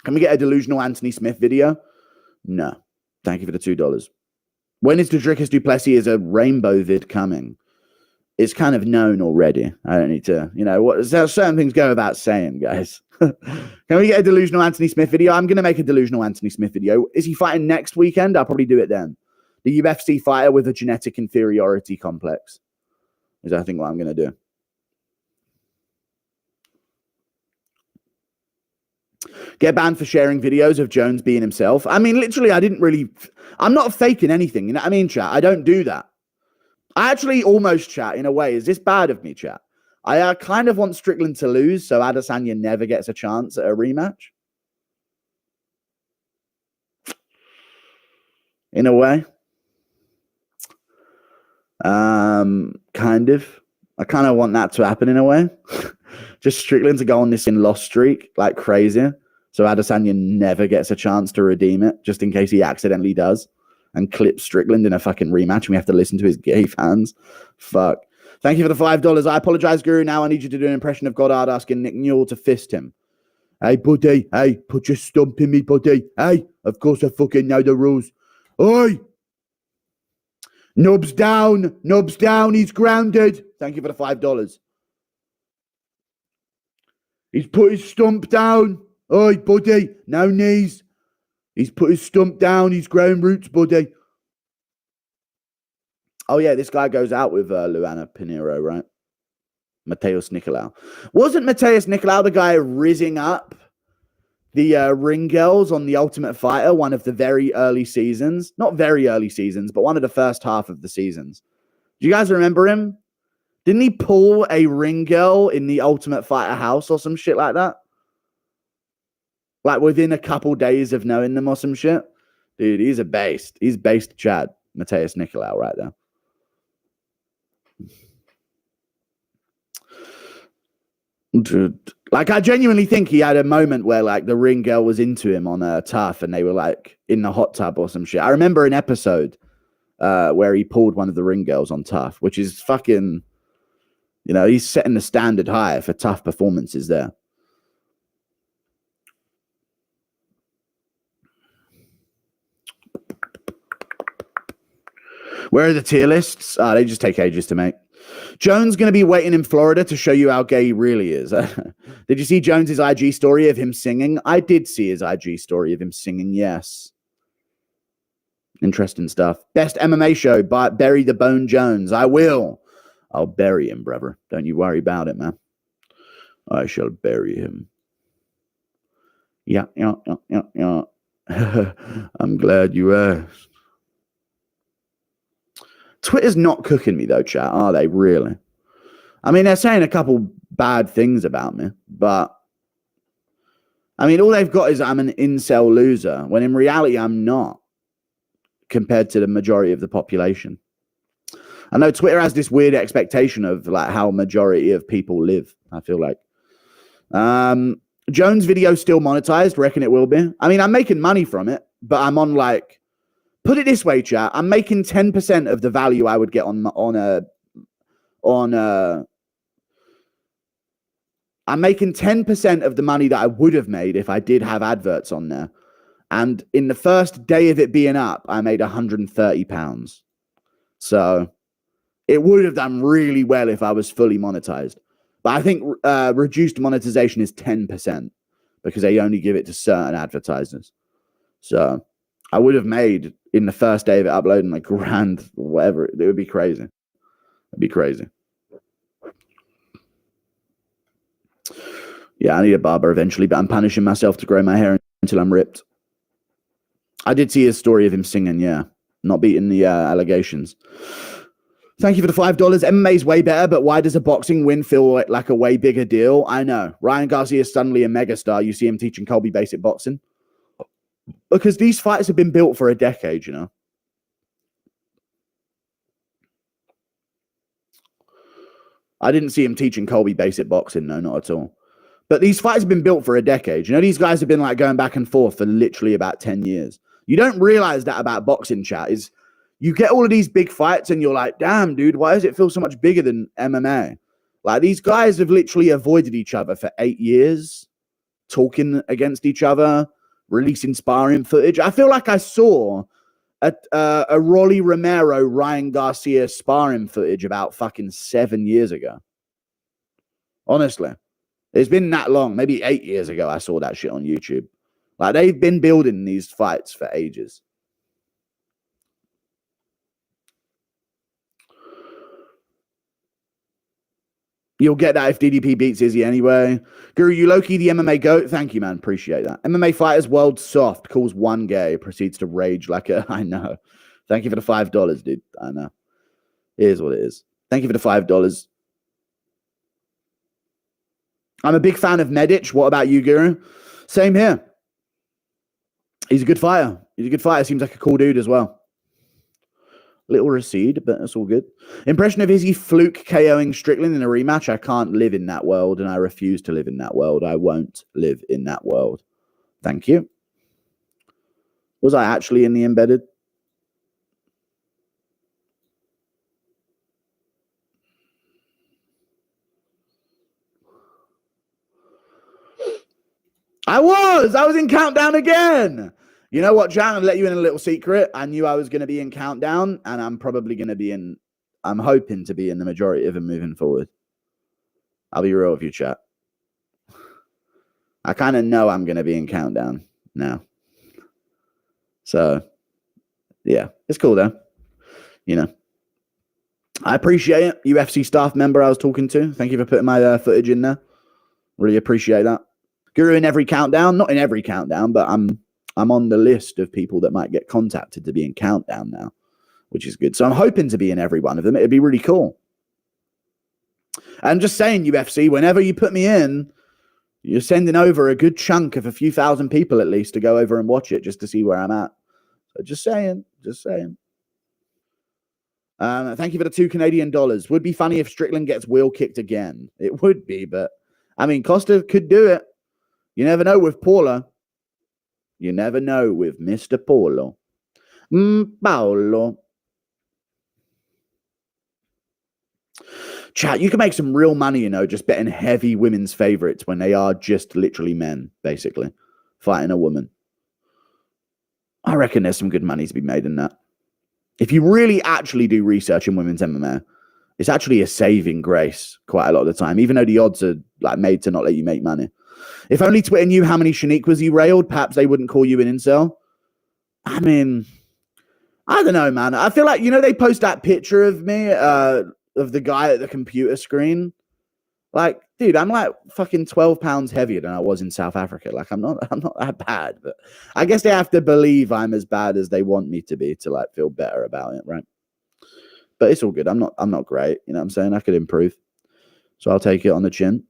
Can we get a delusional Anthony Smith video? No. Thank you for the $2. When is Dodricus Duplessis is a rainbow vid coming? It's kind of known already. I don't need to, certain things go without saying, guys. Can we get a delusional Anthony Smith video? I'm going to make a delusional Anthony Smith video. Is he fighting next weekend? I'll probably do it then. The UFC fighter with a genetic inferiority complex is, I think, what I'm going to do. Get banned for sharing videos of Jones being himself. I mean, literally, I'm not faking anything. You know what I mean, chat? I don't do that. I actually almost, chat, in a way. Is this bad of me, chat? I kind of want Strickland to lose so Adesanya never gets a chance at a rematch. In a way. Kind of. I kind of want that to happen in a way. Just Strickland to go on this in-loss streak like crazy. So Adesanya never gets a chance to redeem it, just in case he accidentally does. And clips Strickland in a fucking rematch, and we have to listen to his gay fans. Fuck. Thank you for the $5. I apologize, Guru. Now I need you to do an impression of Goddard asking Nick Newell to fist him. Hey, buddy. Hey, put your stump in me, buddy. Hey, of course I fucking know the rules. Oi! Nubs down. Nubs down. He's grounded. Thank you for the $5. He's put his stump down. Oi, buddy. No knees. He's put his stump down. He's growing roots, buddy. Oh, yeah, this guy goes out with Luana Pinheiro, right? Mateus Nicolau. Wasn't Mateus Nicolau the guy rizzing up the ring girls on The Ultimate Fighter, one of the very early seasons? Not very early seasons, but one of the first half of the seasons. Do you guys remember him? Didn't he pull a ring girl in the Ultimate Fighter house or some shit like that? Like within a couple days of knowing them or some shit? Dude, he's a beast. He's based Chad. Mateus Nicolau right there. Dude. Like, I genuinely think he had a moment where, like, the ring girl was into him on Tough and they were, like, in the hot tub or some shit. I remember an episode where he pulled one of the ring girls on Tough, which is fucking, he's setting the standard high for Tough performances there. Where are the tier lists? They just take ages to make. Jones going to be waiting in Florida to show you how gay he really is. Did you see Jones's IG story of him singing? I did see his IG story of him singing, yes. Interesting stuff. Best MMA show, Bury the Bone Jones. I will. I'll bury him, brother. Don't you worry about it, man. I shall bury him. Yeah. I'm glad you asked. Twitter's not cooking me, though, chat, are they, really? I mean, they're saying a couple bad things about me, but I mean, all they've got is I'm an incel loser, when in reality, I'm not, compared to the majority of the population. I know Twitter has this weird expectation of, like, how majority of people live, I feel like. Jones' video still monetized, reckon it will be. I mean, I'm making money from it, but I'm on, like, put it this way, chat. I'm making 10% of the value I would get I'm making 10% of the money that I would have made if I did have adverts on there. And in the first day of it being up, I made £130. So it would have done really well if I was fully monetized. But I think reduced monetization is 10% because they only give it to certain advertisers. So I would have made in the first day of it uploading like grand, whatever. It would be crazy. It'd be crazy. Yeah, I need a barber eventually, but I'm punishing myself to grow my hair until I'm ripped. I did see a story of him singing, yeah. Not beating the allegations. Thank you for the $5. MMA's way better, but why does a boxing win feel like a way bigger deal? I know. Ryan Garcia is suddenly a megastar. You see him teaching Colby basic boxing. Because these fights have been built for a decade, I didn't see him teaching Colby basic boxing, no, not at all. But these fights have been built for a decade. These guys have been like going back and forth for literally about 10 years. You don't realize that about boxing, chat, is you get all of these big fights and you're like, damn, dude, why does it feel so much bigger than MMA? Like, these guys have literally avoided each other for 8 years, talking against each other, releasing sparring footage. I feel like I saw a Rolly Romero, Ryan Garcia sparring footage about fucking 7 years ago. Honestly, it's been that long. Maybe 8 years ago, I saw that shit on YouTube. Like, they've been building these fights for ages. You'll get that if DDP beats Izzy anyway. Guru, you low-key the MMA GOAT. Thank you, man. Appreciate that. MMA Fighters World Soft calls one gay, proceeds to rage like a... I know. Thank you for the $5, dude. I know. It is what it is. Thank you for the $5. I'm a big fan of Medic. What about you, Guru? Same here. He's a good fighter. He's a good fighter. Seems like a cool dude as well. Little recede, but that's all good. Impression of Izzy fluke KOing Strickland in a rematch. I can't live in that world, and I refuse to live in that world. I won't live in that world. Thank you. Was I actually in the embedded? I was in Countdown again. You know what, Jan? I'll let you in a little secret. I knew I was going to be in Countdown, and I'm probably going to be in... I'm hoping to be in the majority of them moving forward. I'll be real with you, chat. I kind of know I'm going to be in Countdown now. So, yeah. It's cool, though. You know. I appreciate it. UFC staff member I was talking to. Thank you for putting my footage in there. Really appreciate that. Guru in every Countdown. Not in every Countdown, but I'm on the list of people that might get contacted to be in Countdown now, which is good. So I'm hoping to be in every one of them. It'd be really cool. I'm just saying, UFC, whenever you put me in, you're sending over a good chunk of a few thousand people at least to go over and watch it just to see where I'm at. So just saying. Thank you for the $2 Canadian. Would be funny if Strickland gets wheel kicked again. It would be, but I mean, Costa could do it. You never know with Paula. You never know with Mr. Paulo. Paolo. Chat, you can make some real money, you know, just betting heavy women's favorites when they are just literally men, basically, fighting a woman. I reckon there's some good money to be made in that. If you really actually do research in women's MMA, it's actually a saving grace quite a lot of the time, even though the odds are like made to not let you make money. If only Twitter knew how many Shaniquas you railed, perhaps they wouldn't call you an incel. I mean, I don't know, man. I feel like, you know, they post that picture of me, of the guy at the computer screen. Like, dude, I'm like fucking 12 pounds heavier than I was in South Africa. Like, I'm not that bad, but I guess they have to believe I'm as bad as they want me to be to like feel better about it, right? But it's all good. I'm not great. You know what I'm saying? I could improve. So I'll take it on the chin.